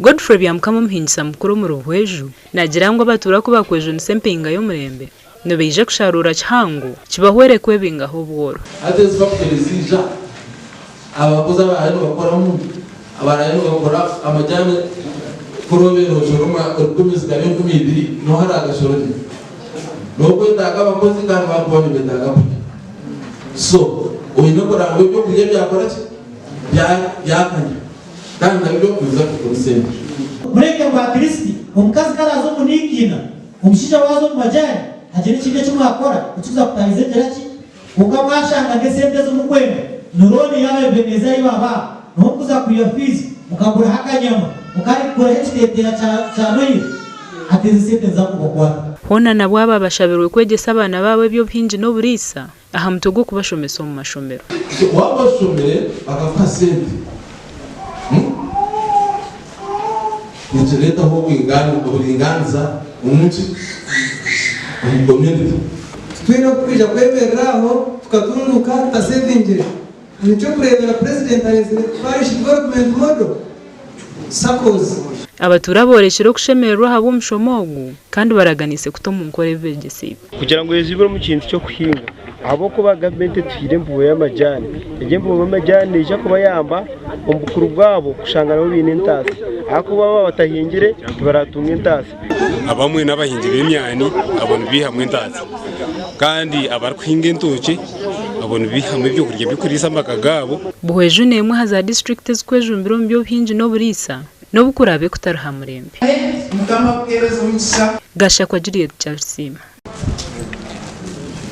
Godfrey byamukamo muhinyisa mukuru mu Buhweju nagira ngo abatuura ko bakweje nsempinga yo murembe no beje kusharura cyangu kibahwere kwebinga ho bworo ateze bakwezija abakozi abantu bakora mu abarayo bakora amajyane kurobero joroma urkumizga yo kumibiri no hari agashorode no kwenda abakozi kandi bakubona bedaga so uyino korango byo kujye byakora yakanya kandi nabyo kuza kumusema mureke kwa Kristi umukazi karazo munikina umushija wazo mu majyane hagera ikinde cyo mwakora utuza kutanize geraki ukamwashanga ngesende zo mukwenda nuroni yawe beneza yibaba no kuza kuya fizi mukagura hakanyama mukari kura hectetera cha noyi ateze sente za kubokwa hona nabo aba bashabirwe kwegesa abana bawe byo pinji no burisa aha mutogo kubashomesa mu mashomero wabashomere agafa sente Nichileta huko uburinganza umunsi community twino kwija kwemereraho tukatunduka tasevinge nico kurebera president arezere parish development model SACCOs abatuura boreshero kushemerwa habo mushomogu kandi baraganise kutomu nkore vegesibe kugira ngo yezibure mu kintu cyo kuhinga abo kuba government twire mbuwe y'amajyane mbuwe y'amajyane ije kuba yamba umbukuru bwabo kushangana n'ibintu ntasi ako baba batahingire baratunga intasi abamwe n'abahinzi b'imyani abone bihamwe intasi kandi abarkwinga intoki abone bihamwe byo kurya bikurisa amakagabo Buhweju nemwe haza district z'Mwejumbire byo hinji no burisa no bukurabe kutaraha murembe mukama bwereza umugisha Gashakwa Juliet Charles